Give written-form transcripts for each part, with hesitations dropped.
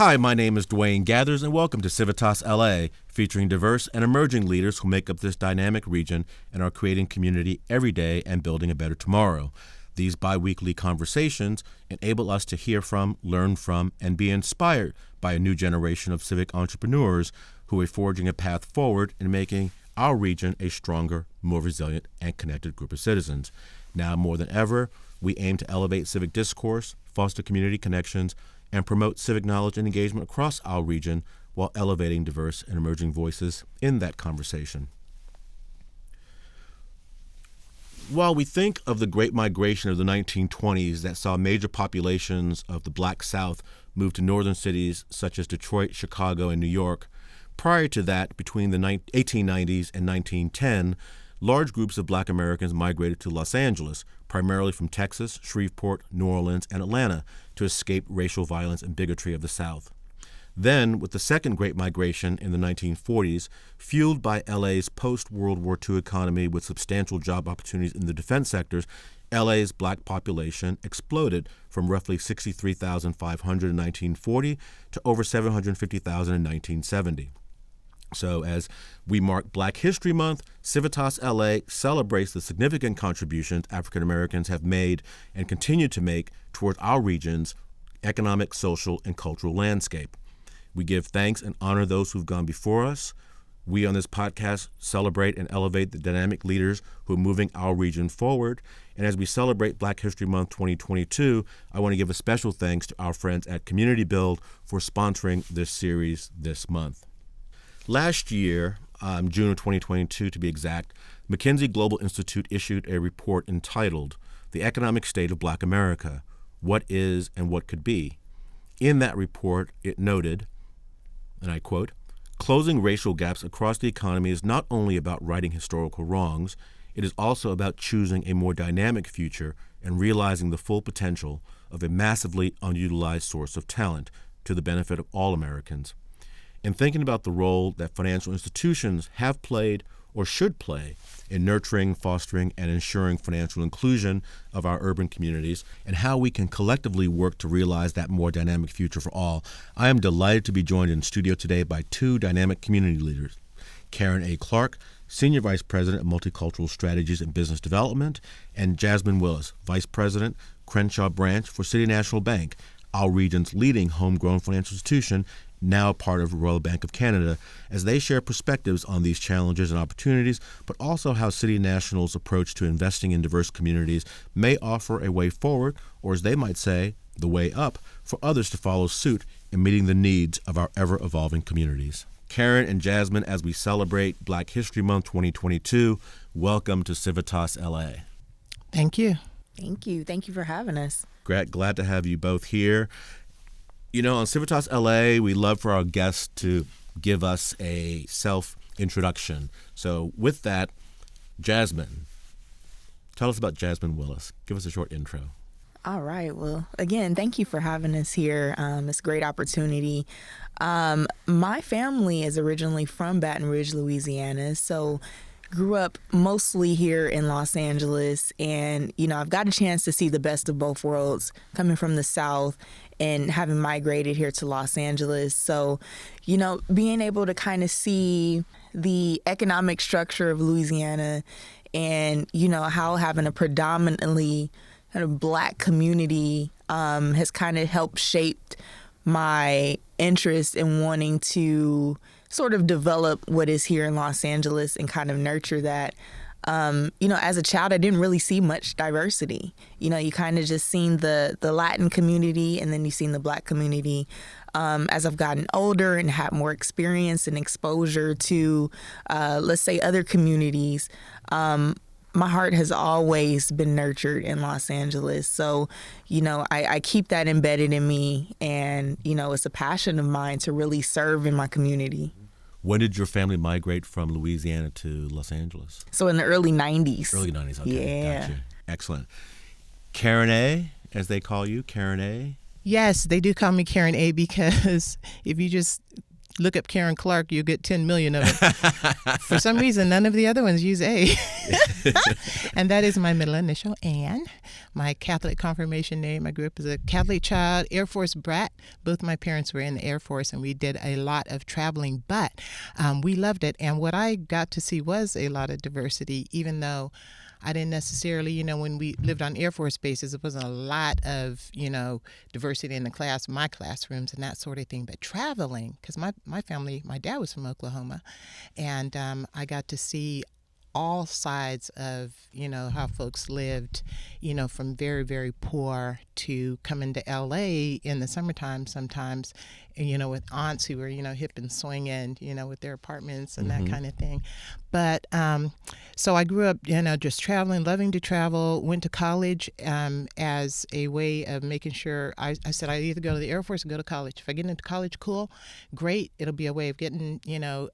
Hi, my name is Dwayne Gathers, and welcome to Civitas LA, featuring diverse and emerging leaders who make up this dynamic region and are creating community every day and building a better tomorrow. These bi-weekly conversations enable us to hear from, learn from, and be inspired by a new generation of civic entrepreneurs who are forging a path forward in making our region a stronger, more resilient, and connected group of citizens. Now more than ever, we aim to elevate civic discourse, foster community connections, and promote civic knowledge and engagement across our region while elevating diverse and emerging voices in that conversation. While we think of the Great Migration of the 1920s that saw major populations of the Black South move to northern cities such as Detroit, Chicago, and New York, prior to that, between the 1890s and 1910, large groups of Black Americans migrated to Los Angeles, primarily from Texas, Shreveport, New Orleans, and Atlanta, to escape racial violence and bigotry of the South. Then, with the second Great Migration in the 1940s, fueled by LA's post-World War II economy with substantial job opportunities in the defense sectors, LA's Black population exploded from roughly 63,500 in 1940 to over 750,000 in 1970. So as we mark Black History Month, Civitas LA celebrates the significant contributions African Americans have made and continue to make toward our region's economic, social, and cultural landscape. We give thanks and honor those who've gone before us. We on this podcast celebrate and elevate the dynamic leaders who are moving our region forward. And as we celebrate Black History Month 2022, I want to give a special thanks to our friends at Community Build for sponsoring this series this month. Last year, June of 2022 to be exact, McKinsey Global Institute issued a report entitled The Economic State of Black America, What Is and What Could Be. In that report, it noted, and I quote, "Closing racial gaps across the economy is not only about righting historical wrongs, it is also about choosing a more dynamic future and realizing the full potential of a massively unutilized source of talent to the benefit of all Americans. In thinking about the role that financial institutions have played or should play in nurturing, fostering, and ensuring financial inclusion of our urban communities and how we can collectively work to realize that more dynamic future for all, I am delighted to be joined in studio today by two dynamic community leaders, TheKarenA Clark, Senior Vice President of Multicultural Strategies and Business Development, and Jasmine Willis, Vice President, Crenshaw Branch for City National Bank, our region's leading homegrown financial institution, now part of the Royal Bank of Canada, as they share perspectives on these challenges and opportunities, but also how City National's approach to investing in diverse communities may offer a way forward, or as they might say, the way up, for others to follow suit in meeting the needs of our ever-evolving communities. Karen and Jasmine, as we celebrate Black History Month 2022, welcome to Civitas LA. Thank you. Thank you. Thank you for having us. Glad to have you both here. You know, on Civitas LA, we love for our guests to give us a self-introduction. So with that, Jasmine, tell us about Jasmine Willis. Give us a short intro. All right. Well, again, thank you for having us here. It's a great opportunity. My family is originally from Baton Rouge, Louisiana, so grew up mostly here in Los Angeles, and I've got a chance to see the best of both worlds, coming from the South and having migrated here to Los Angeles. So, being able to kind of see the economic structure of Louisiana and, how having a predominantly kind of Black community has kind of helped shape my interest in wanting to sort of develop what is here in Los Angeles and kind of nurture that. As a child, I didn't really see much diversity. You kind of just seen the Latin community, and then you seen the Black community. As I've gotten older and had more experience and exposure to, let's say, other communities, my heart has always been nurtured in Los Angeles. So, I keep that embedded in me, and, it's a passion of mine to really serve in my community. When did your family migrate from Louisiana to Los Angeles? So in the early 90s. Early 90s, okay. Yeah. Gotcha. Excellent. TheKarenA, as they call you, TheKarenA? Yes, they do call me Karen A because if you just look up Karen Clark, you get 10 million of it. For some reason, none of the other ones use A. And that is my middle initial, Ann. My Catholic confirmation name. I grew up as a Catholic child, Air Force brat. Both my parents were in the Air Force, and we did a lot of traveling, but we loved it. And what I got to see was a lot of diversity, even though I didn't necessarily, when we lived on Air Force bases, it wasn't a lot of, diversity in my classrooms and that sort of thing. But traveling, because my family, my dad was from Oklahoma, and I got to see all sides of, how folks lived, from very, very poor to coming to LA in the summertime sometimes, with aunts who were, hip and swinging, with their apartments and that kind of thing. But so I grew up, just traveling, loving to travel, went to college as a way of making sure I said I either go to the Air Force or go to college. If I get into college, cool, great. It'll be a way of getting,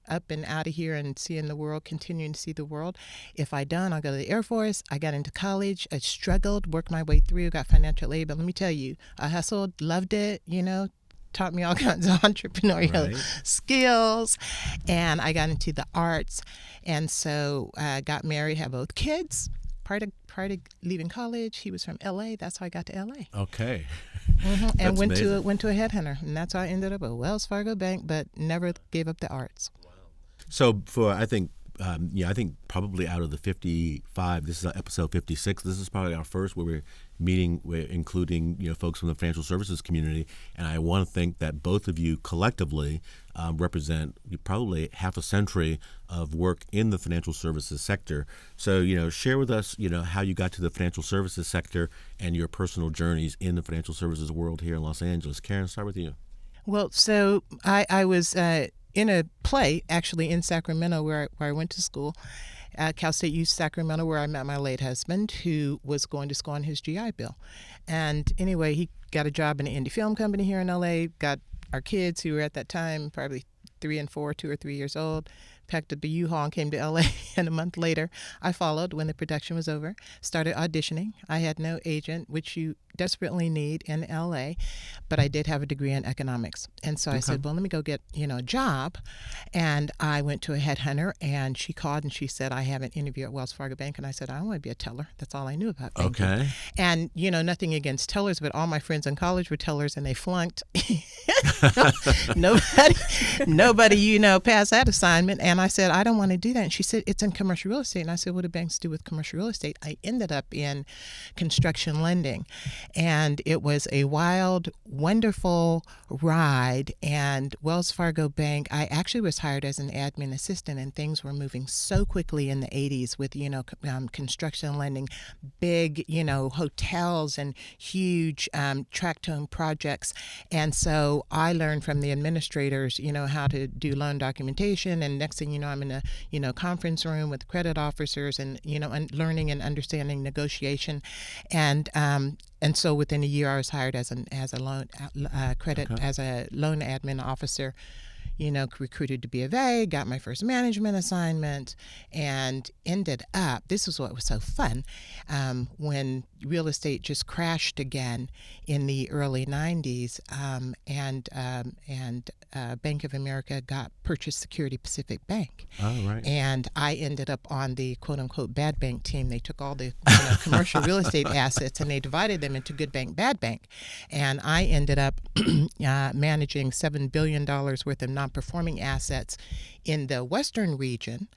up and out of here and seeing the world, continuing to see the world. If I don't, I'll go to the Air Force. I got into college. I struggled, worked my way through, got financial aid. But let me tell you, I hustled, loved it, taught me all kinds of entrepreneurial skills. And I got into the arts. And so I got married, had both kids. Prior to leaving college, he was from LA. That's how I got to LA. Okay. And went to a headhunter. And that's how I ended up at Wells Fargo Bank, but never gave up the arts. So I think probably out of the 55, this is episode 56. This is probably our first where we're meeting, including folks from the financial services community. And I want to think that both of you collectively represent probably half a century of work in the financial services sector. So share with us how you got to the financial services sector and your personal journeys in the financial services world here in Los Angeles. Karen, start with you. Well, so I was in a play, actually, in Sacramento, where I went to school, at Cal State U Sacramento, where I met my late husband, who was going to school on his GI Bill. And anyway, he got a job in an indie film company here in LA, got our kids, who were at that time probably 3 and 4, 2 or 3 years old, packed up a U-Haul and came to LA. And a month later, I followed when the production was over, started auditioning. I had no agent, which you desperately need in LA, but I did have a degree in economics. And so I said, well, let me go get, a job. And I went to a headhunter, and she called and she said, I have an interview at Wells Fargo Bank. And I said, I want to be a teller. That's all I knew about banking. Okay. And, nothing against tellers, but all my friends in college were tellers and they flunked. Nobody, passed that assignment. And I said, I don't want to do that. And she said, it's in commercial real estate. And I said, what do banks do with commercial real estate? I ended up in construction lending. And it was a wild, wonderful ride. And Wells Fargo Bank, I actually was hired as an admin assistant, and things were moving so quickly in the 80s with, construction lending, big, hotels and huge tract home projects. And so I learned from the administrators, how to do loan documentation. And next thing you know, I'm in a, conference room with credit officers and, learning and understanding negotiation. And so within a year, I was hired as a loan admin officer. Recruited to B of A, got my first management assignment, and ended up, this is what was so fun, when real estate just crashed again in the early 90s, and Bank of America purchased Security Pacific Bank. Oh, right. And I ended up on the quote-unquote bad bank team. They took all the commercial real estate assets and they divided them into good bank, bad bank. And I ended up managing $7 billion worth of non-performing assets in the Western region.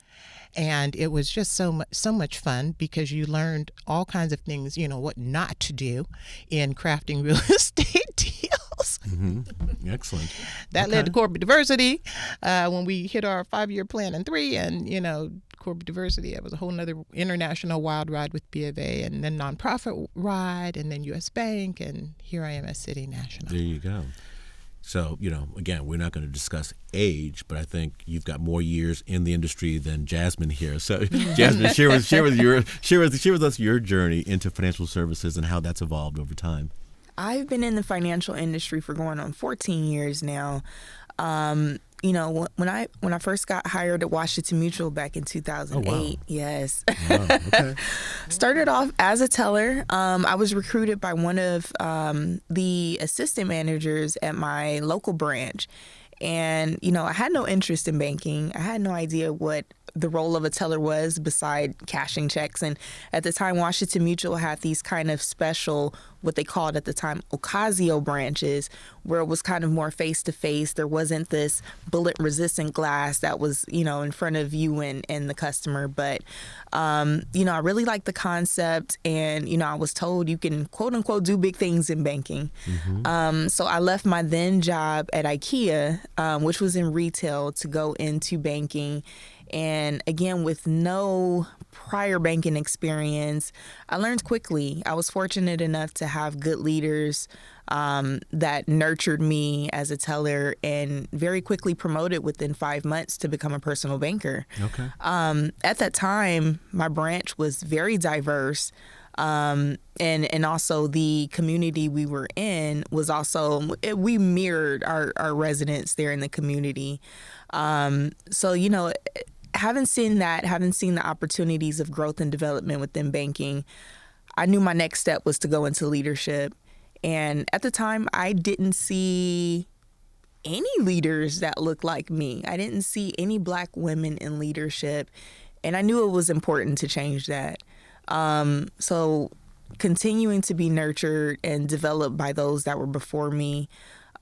And it was just so much fun because you learned all kinds of things, what not to do in crafting real estate deals. Mm-hmm. Excellent. That led to corporate diversity when we hit our 5-year plan in 3. And, corporate diversity, it was a whole nother international wild ride with B of A, and then nonprofit ride, and then U.S. Bank. And here I am at City National. There you go. So, again, we're not going to discuss age, but I think you've got more years in the industry than Jasmine here. So, Jasmine, share with us your journey into financial services and how that's evolved over time. I've been in the financial industry for going on 14 years now. When I first got hired at Washington Mutual back in 2008, oh, wow. Yes. Wow, okay. Started off as a teller. I was recruited by one of the assistant managers at my local branch. And, I had no interest in banking. I had no idea what the role of a teller was beside cashing checks. And at the time, Washington Mutual had these kind of special, what they called at the time, Ocasio branches, where it was kind of more face to face. There wasn't this bullet resistant glass that was, in front of you and the customer. But, I really liked the concept. And, I was told you can, quote unquote, do big things in banking. So I left my then job at IKEA, which was in retail, to go into banking. And again, with no prior banking experience, I learned quickly. I was fortunate enough to have good leaders that nurtured me as a teller and very quickly promoted within 5 months to become a personal banker. Okay. At that time, my branch was very diverse. And also the community we were in was also, we mirrored our residents there in the community. So, having seen the opportunities of growth and development within banking, I knew my next step was to go into leadership. And at the time, I didn't see any leaders that looked like me. I didn't see any Black women in leadership. And I knew it was important to change that. So continuing to be nurtured and developed by those that were before me,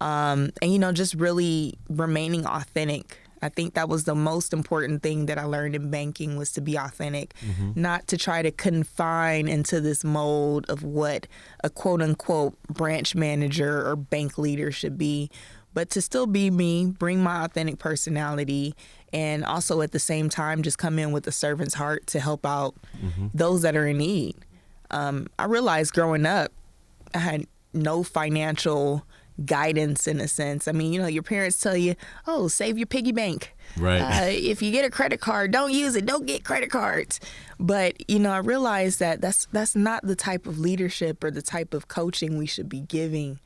and, just really remaining authentic. I think that was the most important thing that I learned in banking, was to be authentic, not to try to confine into this mold of what a quote unquote branch manager or bank leader should be, but to still be me, bring my authentic personality, and also at the same time just come in with a servant's heart to help out those that are in need. I realized growing up, I had no financial guidance in a sense. I mean, your parents tell you, oh, save your piggy bank. Right. If you get a credit card, don't use it. Don't get credit cards. But, I realized that that's not the type of leadership or the type of coaching we should be giving,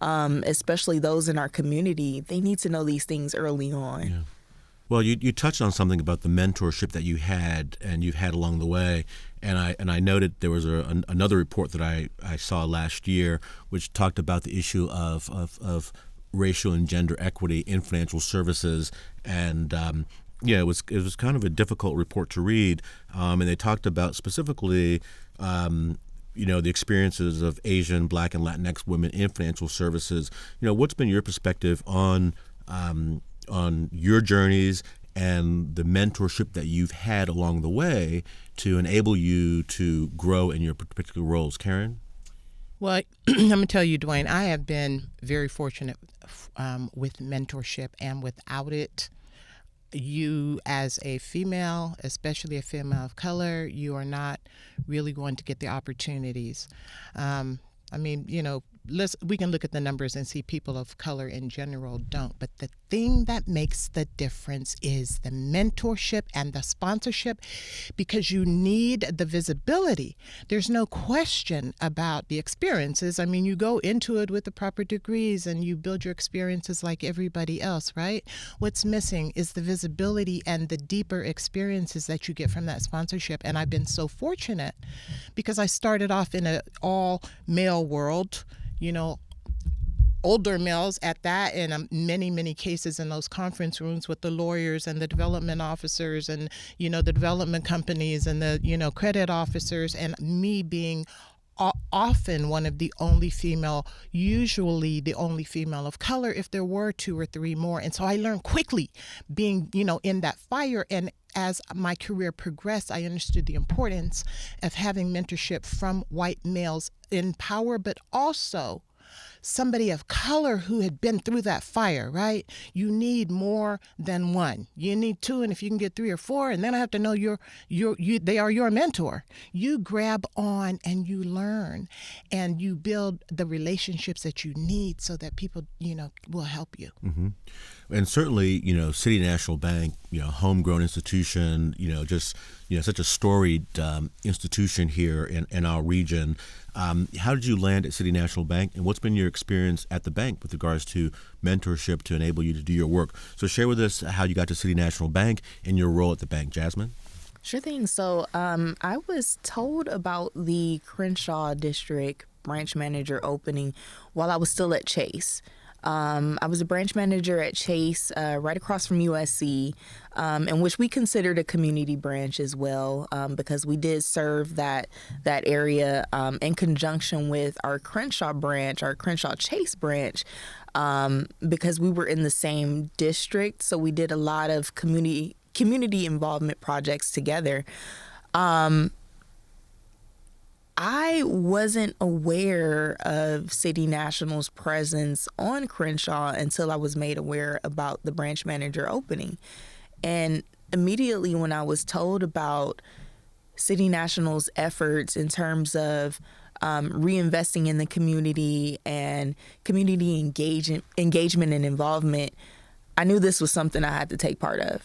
especially those in our community. They need to know these things early on. Yeah. Well, you touched on something about the mentorship that you had and you've had along the way, and I noted there was another report that I saw last year which talked about the issue of racial and gender equity in financial services, and it was kind of a difficult report to read, and they talked about specifically the experiences of Asian, Black, and Latinx women in financial services. What's been your perspective on your journeys and the mentorship that you've had along the way to enable you to grow in your particular roles? Karen? Well, I'm going to tell you, Dwayne, I have been very fortunate with mentorship, and without it, you as a female, especially a female of color, you are not really going to get the opportunities. We can look at the numbers and see people of color in general don't. But the thing that makes the difference is the mentorship and the sponsorship, because you need the visibility. There's no question about the experiences. I mean, you go into it with the proper degrees and you build your experiences like everybody else, right? What's missing is the visibility and the deeper experiences that you get from that sponsorship. And I've been so fortunate because I started off in an all-male world, older males at that, and many, many cases in those conference rooms with the lawyers and the development officers and, the development companies and the, credit officers, and me being often one of the only female, usually the only female of color if there were 2 or 3 more. And so I learned quickly being, in that fire. And as my career progressed, I understood the importance of having mentorship from white males in power, but also somebody of color who had been through that fire, right? You need more than one. You need 2, and if you can get 3 or 4, and then I have to know they are your mentor. You grab on and you learn, and you build the relationships that you need so that people, will help you. Mm-hmm. And certainly, City National Bank, homegrown institution, such a storied institution here in our region. How did you land at City National Bank, and what's been your experience at the bank with regards to mentorship to enable you to do your work? So share with us how you got to City National Bank and your role at the bank. Jasmine? Sure thing. So I was told about the Crenshaw District branch manager opening while I was still at Chase. I was a branch manager at Chase, right across from USC, in which we considered a community branch as well, because we did serve that area in conjunction with our Crenshaw branch, our Crenshaw Chase branch, because we were in the same district. So we did a lot of community involvement projects together. I wasn't aware of City National's presence on Crenshaw until I was made aware about the branch manager opening. And immediately when I was told about City National's efforts in terms of reinvesting in the community and community engagement and involvement, I knew this was something I had to take part of.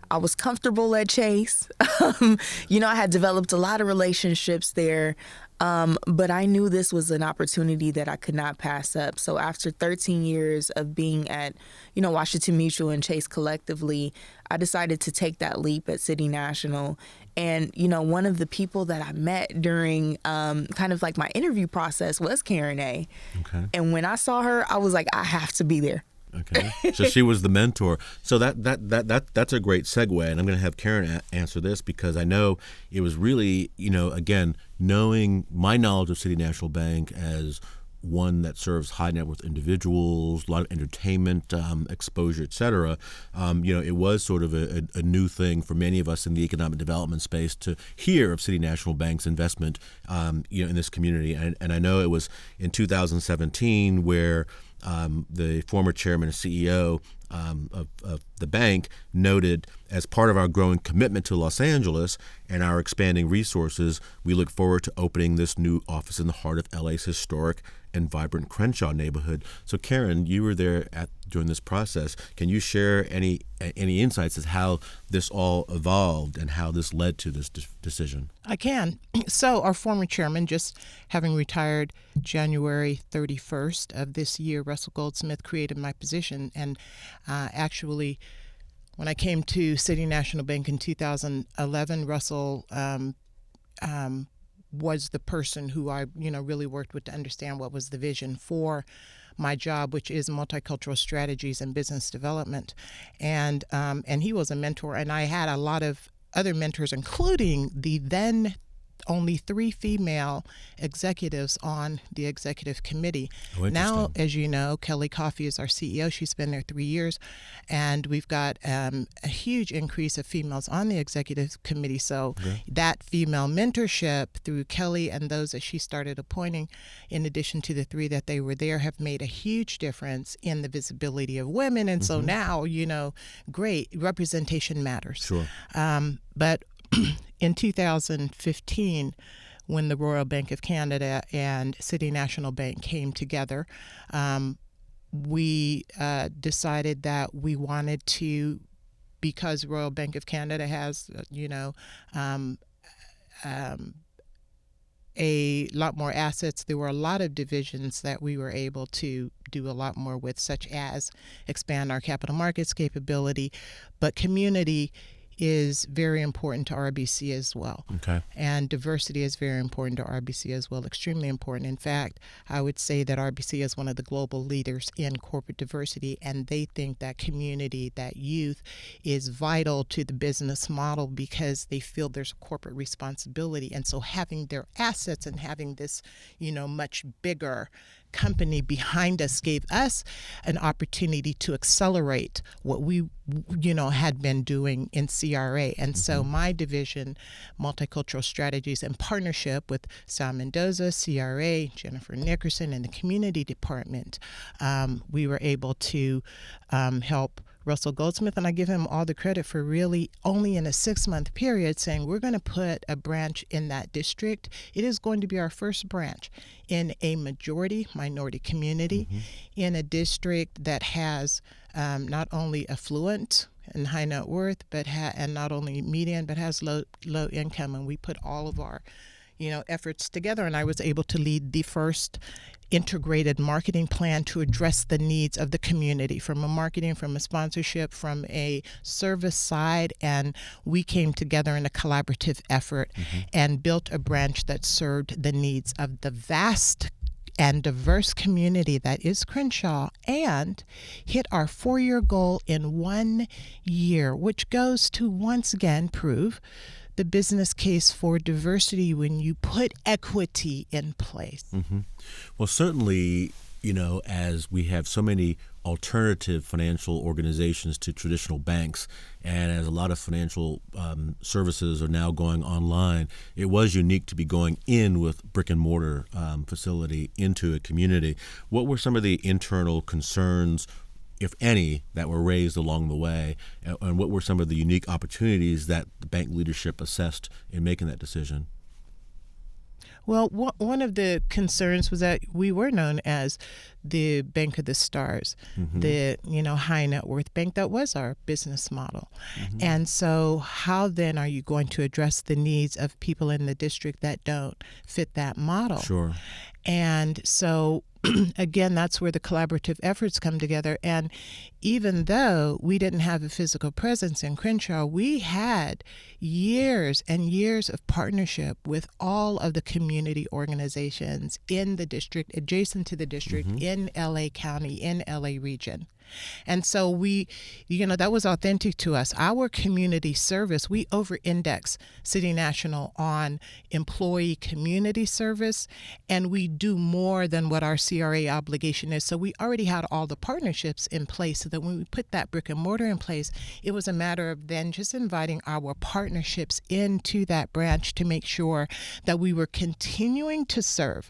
I was comfortable at Chase. I had developed a lot of relationships there, but I knew this was an opportunity that I could not pass up. So after 13 years of being at, Washington Mutual and Chase collectively, I decided to take that leap at City National. And, one of the people that I met during kind of like my interview process was TheKarenA. Okay. And when I saw her, I was like, I have to be there. Okay, so she was the mentor. So that's a great segue, and I'm going to have Karen answer this because I know it was really, again, knowing my knowledge of City National Bank as one that serves high net worth individuals, a lot of entertainment exposure, et cetera. It was sort of a new thing for many of us in the economic development space to hear of City National Bank's investment, in this community. And I know it was in 2017 where the former chairman and CEO of the bank noted, as part of our growing commitment to Los Angeles and our expanding resources, we look forward to opening this new office in the heart of LA's historic and vibrant Crenshaw neighborhood. So Karen, you were there during this process. Can you share any insights as how this all evolved and how this led to this decision? I can. So our former chairman, just having retired January 31st of this year, Russell Goldsmith created my position. And actually, when I came to City National Bank in 2011, Russell was the person who I, really worked with to understand what was the vision for my job, which is multicultural strategies and business development. And he was a mentor, and I had a lot of other mentors, including the then only 3 female executives on the executive committee. Now, as you know, Kelly Coffey is our CEO. She's been there 3 years, and we've got a huge increase of females on the executive committee. So that female mentorship through Kelly and those that she started appointing, in addition to the 3 that they were there, have made a huge difference in the visibility of women. And so now, great representation matters. Sure. But in 2015, when the Royal Bank of Canada and City National Bank came together, we decided that we wanted to, because Royal Bank of Canada has, a lot more assets. There were a lot of divisions that we were able to do a lot more with, such as expand our capital markets capability, but community is very important to RBC as well. Okay. And diversity is very important to RBC as well, extremely important. In fact, I would say that RBC is one of the global leaders in corporate diversity, and they think that community, that youth, is vital to the business model because they feel there's a corporate responsibility. And so having their assets and having this, much bigger company behind us gave us an opportunity to accelerate what we had been doing in CRA. And so my division, Multicultural Strategies, in partnership with Sal Mendoza, CRA, Jennifer Nickerson, and the community department, we were able to help Russell Goldsmith, and I give him all the credit for really only in a 6-month period saying, we're going to put a branch in that district. It is going to be our first branch in a majority minority community in a district that has not only affluent and high net worth, but and not only median, but has low income. And we put all of our efforts together, and I was able to lead the first integrated marketing plan to address the needs of the community from a marketing, from a sponsorship, from a service side. And we came together in a collaborative effort and built a branch that served the needs of the vast and diverse community that is Crenshaw and hit our 4-year goal in 1 year, which goes to once again prove the business case for diversity when you put equity in place. Well, certainly, as we have so many alternative financial organizations to traditional banks, and as a lot of financial services are now going online, it was unique to be going in with brick and mortar facility into a community. What were some of the internal concerns, if any, that were raised along the way, and what were some of the unique opportunities that the bank leadership assessed in making that decision? Well, one of the concerns was that we were known as the Bank of the Stars, the high net worth bank. That was our business model. And so how then are you going to address the needs of people in the district that don't fit that model? Sure. And so again, that's where the collaborative efforts come together. And even though we didn't have a physical presence in Crenshaw, we had years and years of partnership with all of the community organizations in the district, adjacent to the district, in LA County, in LA region. And so we, that was authentic to us. Our community service, we over-index City National on employee community service, and we do more than what our CRA obligation is. So we already had all the partnerships in place so that when we put that brick and mortar in place, it was a matter of then just inviting our partnerships into that branch to make sure that we were continuing to serve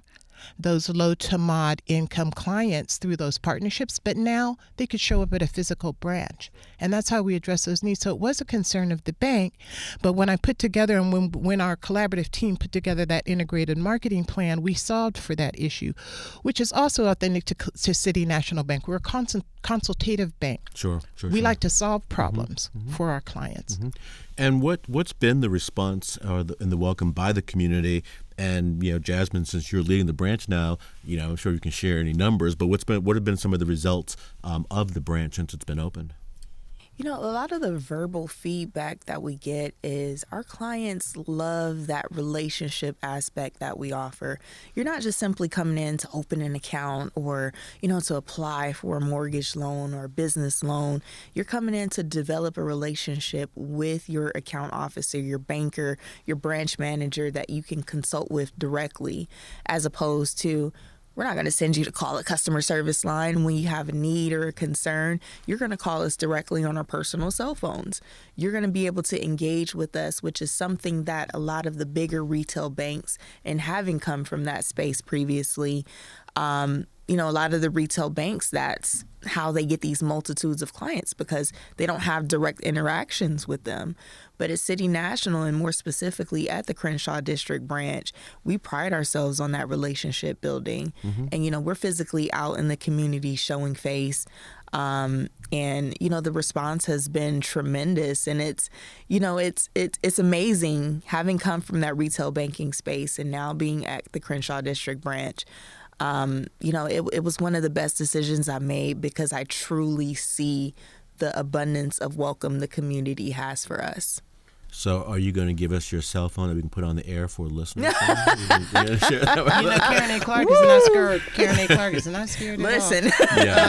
those low to mod income clients through those partnerships, but now they could show up at a physical branch. And that's how we address those needs. So it was a concern of the bank, but when I put together and when our collaborative team put together that integrated marketing plan, we solved for that issue, which is also authentic to City National Bank. We're a consultative bank. Sure. We like to solve problems for our clients. And what's been the response and the welcome by the community? And Jasmine, since you're leading the branch now, I'm sure you can share any numbers. But what have been some of the results of the branch since it's been opened? A lot of the verbal feedback that we get is our clients love that relationship aspect that we offer. You're not just simply coming in to open an account or, to apply for a mortgage loan or a business loan. You're coming in to develop a relationship with your account officer, your banker, your branch manager that you can consult with directly, as opposed to, we're not going to send you to call a customer service line when you have a need or a concern. You're going to call us directly on our personal cell phones. You're going to be able to engage with us, which is something that a lot of the bigger retail banks, and having come from that space previously, a lot of the retail banks, that's how they get these multitudes of clients because they don't have direct interactions with them. But at City National, and more specifically at the Crenshaw District branch, we pride ourselves on that relationship building. And, we're physically out in the community showing face. And, the response has been tremendous. And it's amazing having come from that retail banking space and now being at the Crenshaw District branch. It was one of the best decisions I made because I truly see the abundance of welcome the community has for us. So are you going to give us your cell phone that we can put on the air for listeners? KarenA Clark is not scared. KarenA Clark is not scared at all. Listen.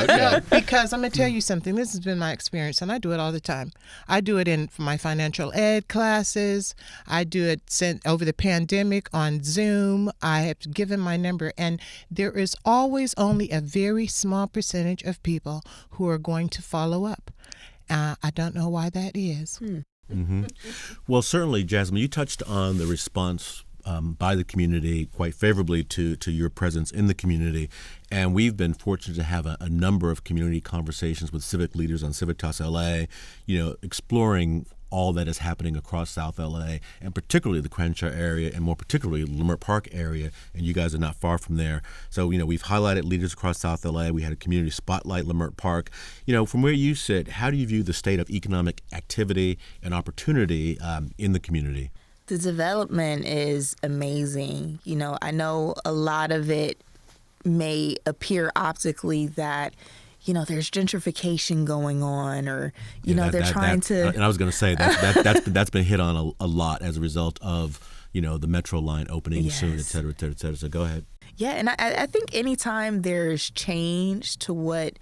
No, because I'm going to tell you something. This has been my experience, and I do it all the time. I do it in my financial ed classes. I do it over the pandemic on Zoom. I have given my number, and there is always only a very small percentage of people who are going to follow up. I don't know why that is. Well, certainly, Jasmine, you touched on the response by the community quite favorably to your presence in the community. And we've been fortunate to have a number of community conversations with civic leaders on Civitas LA, exploring all that is happening across South LA, and particularly the Crenshaw area, and more particularly Leimert Park area, and you guys are not far from there. So, we've highlighted leaders across South LA. We had a community spotlight, Leimert Park. From where you sit, how do you view the state of economic activity and opportunity in the community? The development is amazing. I know a lot of it may appear optically that there's gentrification going on, or they're trying to. And I was going to say that's been hit on a lot as a result of the metro line opening soon, et Yes. cetera, et cetera, et cetera. So go ahead. Yeah, and I think anytime there's change to what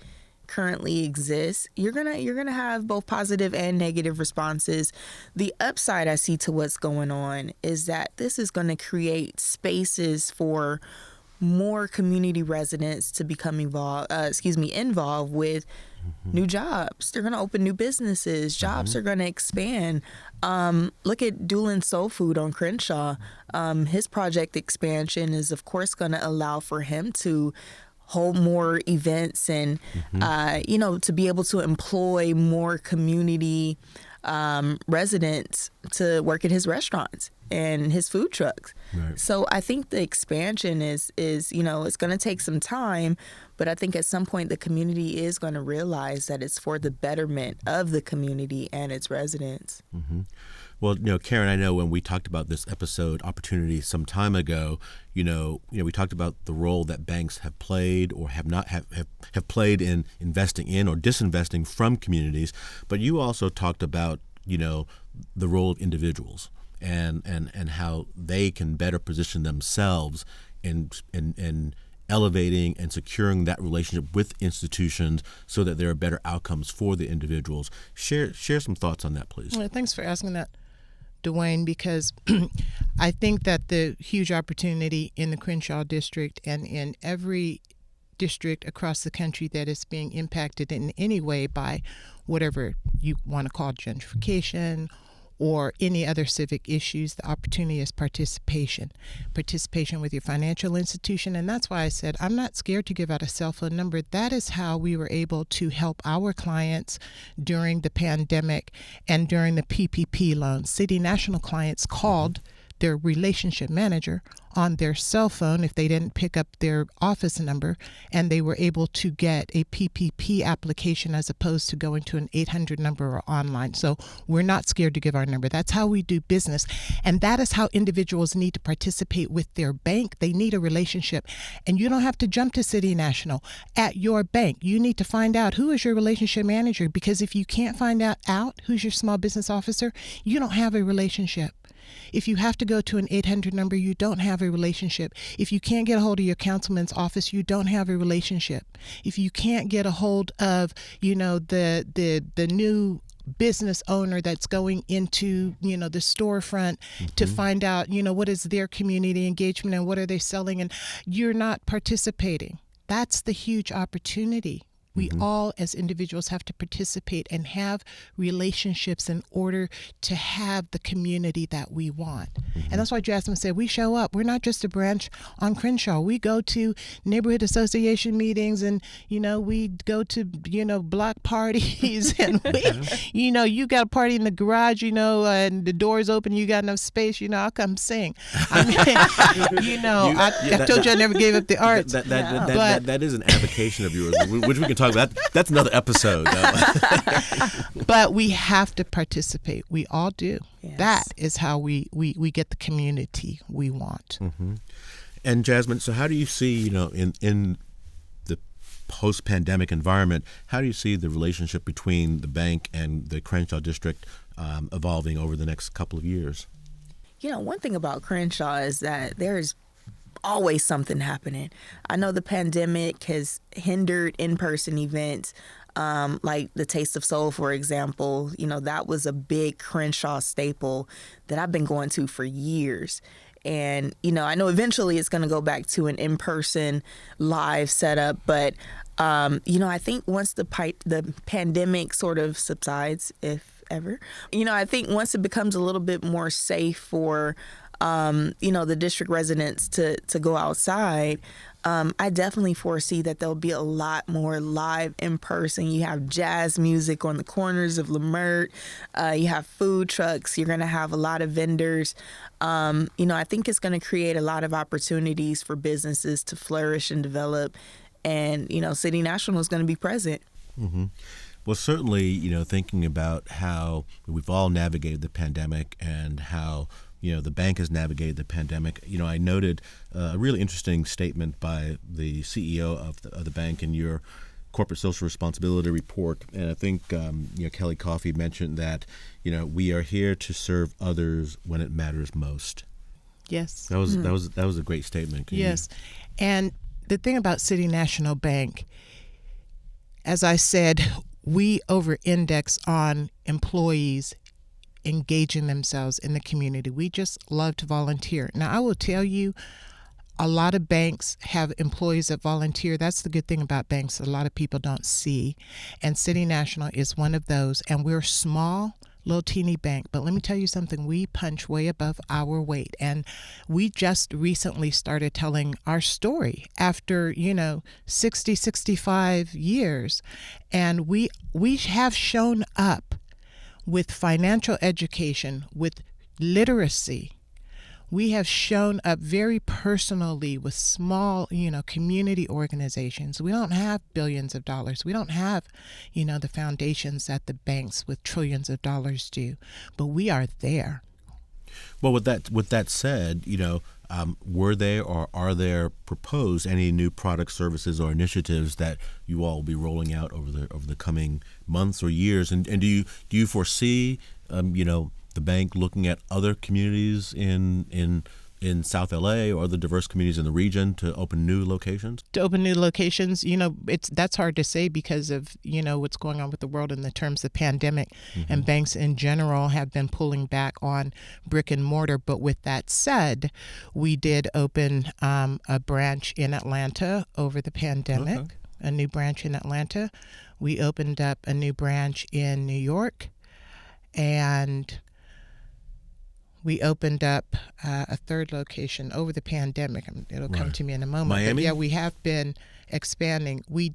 currently exists, you're gonna have both positive and negative responses. The upside I see to what's going on is that this is going to create spaces for more community residents to become involved with new jobs. They're going to open new businesses. Jobs are going to expand. Look at Doolin Soul Food on Crenshaw. His project expansion is, of course, going to allow for him to hold more events and, to be able to employ more community residents to work at his restaurants and his food trucks. Right. So I think the expansion is it's going to take some time, but I think at some point the community is going to realize that it's for the betterment of the community and its residents. Well, Karen, I know when we talked about this episode opportunity some time ago, we talked about the role that banks have played or have not have played in investing in or disinvesting from communities, but you also talked about the role of individuals and how they can better position themselves in elevating and securing that relationship with institutions so that there are better outcomes for the individuals. Share some thoughts on that, please. Well, thanks for asking that, Dwayne, because I think that the huge opportunity in the Crenshaw district and in every district across the country that is being impacted in any way by whatever you want to call gentrification or any other civic issues, the opportunity is participation with your financial institution. And that's why I said I'm not scared to give out a cell phone number. That is how we were able to help our clients during the pandemic and during the PPP loans. City National clients called their relationship manager on their cell phone if they didn't pick up their office number, and they were able to get a PPP application as opposed to going to an 800 number or online. So we're not scared to give our number. That's how we do business. And that is how individuals need to participate with their bank. They need a relationship. And you don't have to jump to City National. At your bank, you need to find out who is your relationship manager, because if you can't find out who's your small business officer, you don't have a relationship. If you have to go to an 800 number, you don't have a relationship. If you can't get a hold of your councilman's office, you don't have a relationship. If you can't get a hold of, the new business owner that's going into, the storefront to find out, what is their community engagement and what are they selling, and you're not participating. That's the huge opportunity. We all as individuals have to participate and have relationships in order to have the community that we want. And that's why Jasmine said we show up. We're not just a branch on Crenshaw. We go to neighborhood association meetings and, we go to, block parties and you got a party in the garage, and the door's open, you got enough space, I'll come sing. I mean, I told you I never gave up the arts. That is an avocation of yours, which we can talk about. That's another episode. But we have to participate. We all do. Yes. That is how we get the community we want. And Jasmine, so how do you see, in the post-pandemic environment, how do you see the relationship between the bank and the Crenshaw district evolving over the next couple of years? One thing about Crenshaw is that there's always something happening. I know the pandemic has hindered in-person events, like the Taste of Soul, for example. That was a big Crenshaw staple that I've been going to for years. And, I know eventually it's going to go back to an in-person live setup. But, I think once the pandemic sort of subsides, if ever, I think once it becomes a little bit more safe for the district residents to go outside, I definitely foresee that there'll be a lot more live in person. You have jazz music on the corners of Lemert. You have food trucks. You're going to have a lot of vendors. I think it's going to create a lot of opportunities for businesses to flourish and develop. And, City National is going to be present. Well, certainly, thinking about how we've all navigated the pandemic and how the bank has navigated the pandemic. I noted a really interesting statement by the CEO of the bank in your corporate social responsibility report. And I think, Kelly Coffey mentioned that, we are here to serve others when it matters most. Yes. That was a great statement. Yes. And the thing about City National Bank, as I said, we over-index on employees engaging themselves in the community. We just love to volunteer. Now, I will tell you, a lot of banks have employees that volunteer. That's the good thing about banks. A lot of people don't see. And City National is one of those. And we're small, little teeny bank. But let me tell you something. We punch way above our weight. And we just recently started telling our story after, 60, 65 years. And we have shown up with financial education, with literacy. We have shown up very personally with small, community organizations. We don't have billions of dollars. We don't have, the foundations that the banks with trillions of dollars do. But we are there. Well, with that said, were there or are there proposed any new products, services, or initiatives that you all will be rolling out over the coming months or years? And do you foresee, the bank looking at other communities in South LA or other diverse communities in the region to open new locations? To open new locations, that's hard to say because of, what's going on with the world in the terms of pandemic. Mm-hmm. And banks in general have been pulling back on brick and mortar. But with that said, we did open a branch in Atlanta over the pandemic, okay. A new branch in Atlanta. We opened up a new branch in New York, and we opened up a third location over the pandemic. It'll come to me in a moment. Miami? But yeah, we have been expanding. We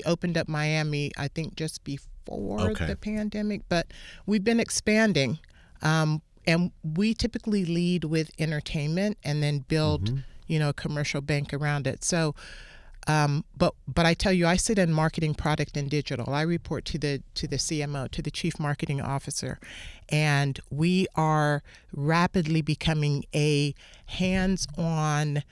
opened up Miami, I think, just before the pandemic, but we've been expanding. And we typically lead with entertainment and then build, a commercial bank around it. So, but I tell you, I sit in marketing, product, and digital. I report to the CMO, to the Chief Marketing Officer, and we are rapidly becoming a hands-on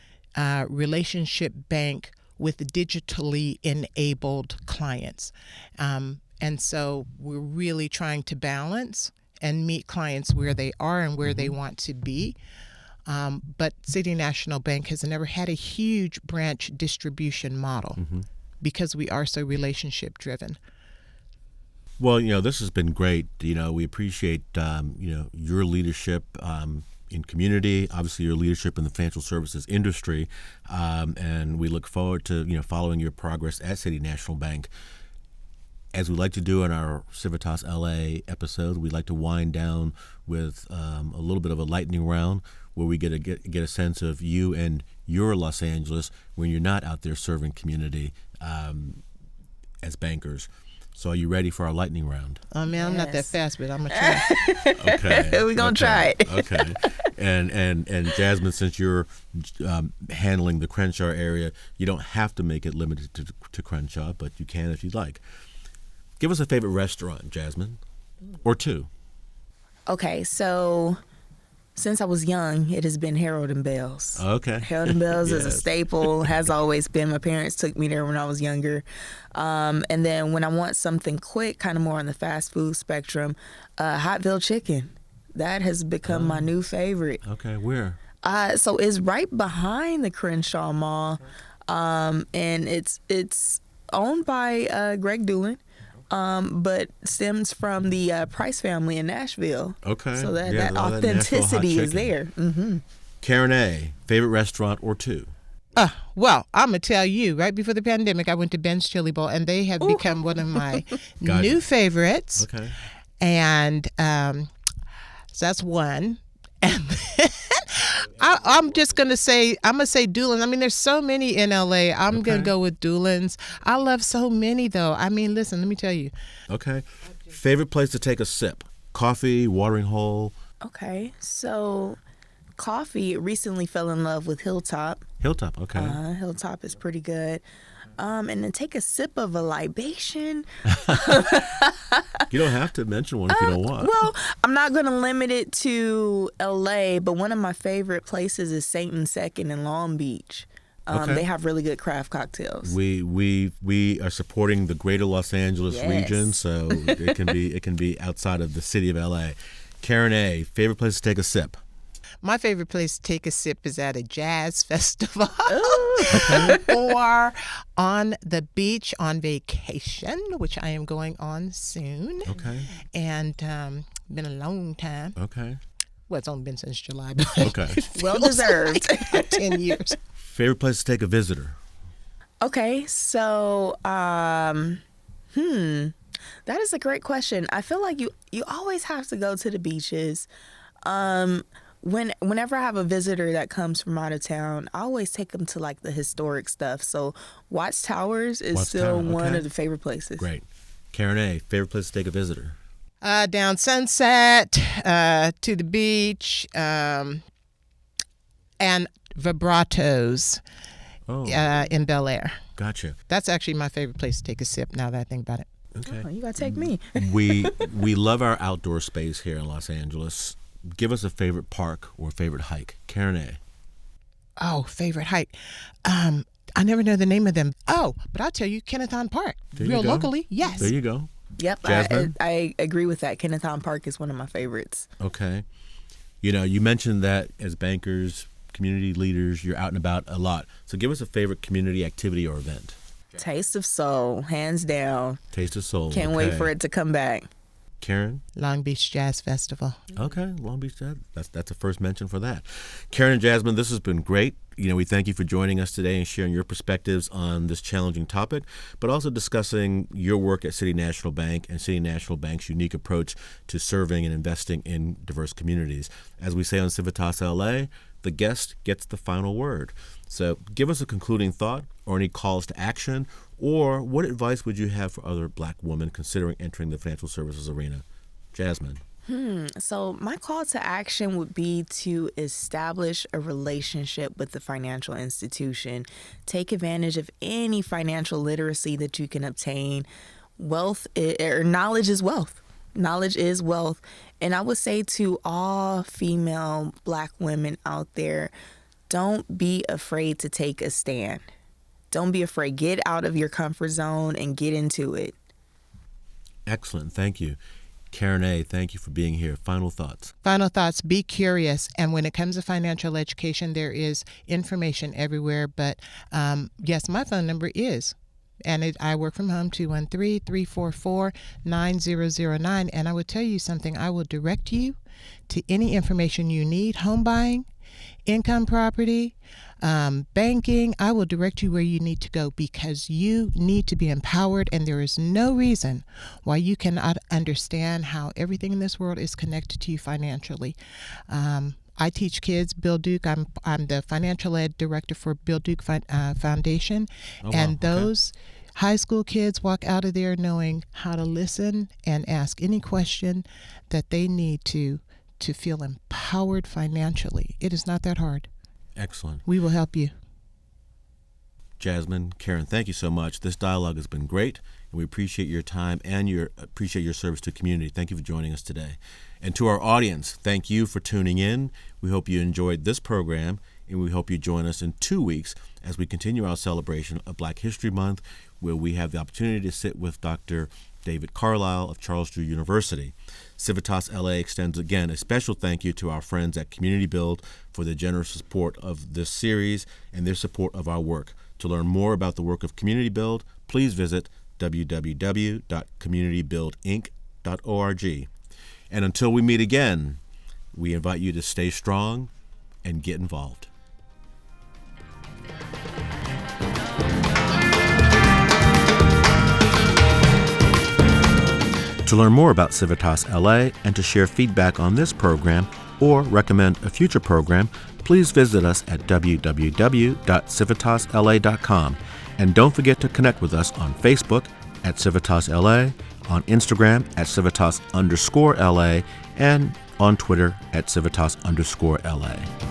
relationship bank with digitally enabled clients. And so we're really trying to balance and meet clients where they are and where they want to be. But City National Bank has never had a huge branch distribution model because we are so relationship driven. Well, this has been great. We appreciate, your leadership in community, obviously your leadership in the financial services industry, and we look forward to, following your progress at City National Bank. As we like to do in our Civitas LA episode, we like to wind down with a little bit of a lightning round where we get a sense of you and your Los Angeles when you're not out there serving community as bankers. So are you ready for our lightning round? I'm not that fast, but I'm going to try. Okay. We're going to try it. Okay. And Jasmine, since you're handling the Crenshaw area, you don't have to make it limited to Crenshaw, but you can if you'd like. Give us a favorite restaurant, Jasmine, or two. Okay, so since I was young, it has been Harold and Bell's. Okay. Harold and Bell's is a staple, has always been. My parents took me there when I was younger. And then when I want something quick, kind of more on the fast food spectrum, Hotville Chicken. That has become my new favorite. Okay, where? So it's right behind the Crenshaw Mall, and it's owned by Greg Doolin. But stems from the Price family in Nashville. Okay. So that authenticity is there. Mm-hmm. TheKarenA, favorite restaurant or two? Well, I'm going to tell you, right before the pandemic, I went to Ben's Chili Bowl, and they have become one of my new favorites. Okay. And so that's one. And then I'm just going to say, Doolin's. I mean, there's so many in LA. I'm going to go with Doolin's. I love so many, though. I mean, listen, let me tell you. Okay. Favorite place to take a sip? Coffee, watering hole? Okay. So coffee, recently fell in love with Hilltop. Hilltop, okay. Hilltop is pretty good. And then take a sip of a libation. You don't have to mention one if you don't want. Well, I'm not going to limit it to LA, but one of my favorite places is Saint and Second in Long Beach. They have really good craft cocktails. We are supporting the greater Los Angeles region, so it can be outside of the city of LA. TheKarenA, favorite place to take a sip? My favorite place to take a sip is at a jazz festival Ooh. or on the beach on vacation, which I am going on soon. Okay. And been a long time. Okay. Well, it's only been since July, but Okay. Well deserved. about 10 years. Favorite place to take a visitor? Okay, so that is a great question. I feel like you always have to go to the beaches. Whenever I have a visitor that comes from out of town, I always take them to like the historic stuff. So Watts Towers is still Watts Tower, one okay. of the favorite places. Great. KarenA, favorite place to take a visitor? Down Sunset, to the beach, and Vibratos Oh, in Bel Air. gotcha. That's actually my favorite place to take a sip now that I think about it. Okay. Oh, you gotta take me. we love our outdoor space here in Los Angeles. Give us a favorite park or favorite hike. KarenA. Oh, favorite hike. I never know the name of them. Oh, but I'll tell you, Kennethon Park. There you Real go. locally, yes. There you go. Yep, Jasmine? I agree with that. Kennethon Park is one of my favorites. Okay. You know, you mentioned that as bankers, community leaders, you're out and about a lot. So give us a favorite community activity or event. Taste of Soul, hands down. Taste of Soul. Can't wait okay. for it to come back. Karen? Long Beach Jazz Festival. Okay, Long Beach Jazz. That's a first mention for that. Karen and Jasmine, this has been great. You know, we thank you for joining us today and sharing your perspectives on this challenging topic, but also discussing your work at City National Bank and City National Bank's unique approach to serving and investing in diverse communities. As we say on Civitas LA, the guest gets the final word. So give us a concluding thought or any calls to action, or what advice would you have for other Black women considering entering the financial services arena? Jasmine. So my call to action would be to establish a relationship with the financial institution. Take advantage of any financial literacy that you can obtain. Knowledge is wealth. Knowledge is wealth. And I would say to all female Black women out there, don't be afraid to take a stand. Don't be afraid. Get out of your comfort zone and get into it. Excellent. Thank you. KarenA, thank you for being here. Final thoughts. Final thoughts, be curious. And when it comes to financial education, there is information everywhere. But yes, my phone number is, and I work from home, 213-344-9009. And I would tell you something, I will direct you to any information you need, home buying, income property, banking. I will direct you where you need to go because you need to be empowered, and there is no reason why you cannot understand how everything in this world is connected to you financially. I teach kids. Bill Duke, I'm the financial ed director for Bill Duke Foundation, Oh, and wow. those high school kids walk out of there knowing how to listen and ask any question that they need to feel empowered financially. It is not that hard. Excellent. We will help you. Jasmine, Karen, thank you so much. This dialogue has been great, and we appreciate your time and appreciate your service to the community. Thank you for joining us today. And to our audience, thank you for tuning in. We hope you enjoyed this program, and we hope you join us in 2 weeks as we continue our celebration of Black History Month, where we have the opportunity to sit with Dr. David Carlisle of Charles Drew University. Civitas LA extends again a special thank you to our friends at Community Build for their generous support of this series and their support of our work. To learn more about the work of Community Build, please visit www.communitybuildinc.org. And until we meet again, we invite you to stay strong and get involved. To learn more about Civitas LA and to share feedback on this program or recommend a future program, please visit us at www.civitasla.com. And don't forget to connect with us on Facebook at Civitas LA, on Instagram at Civitas_LA, and on Twitter at Civitas_LA.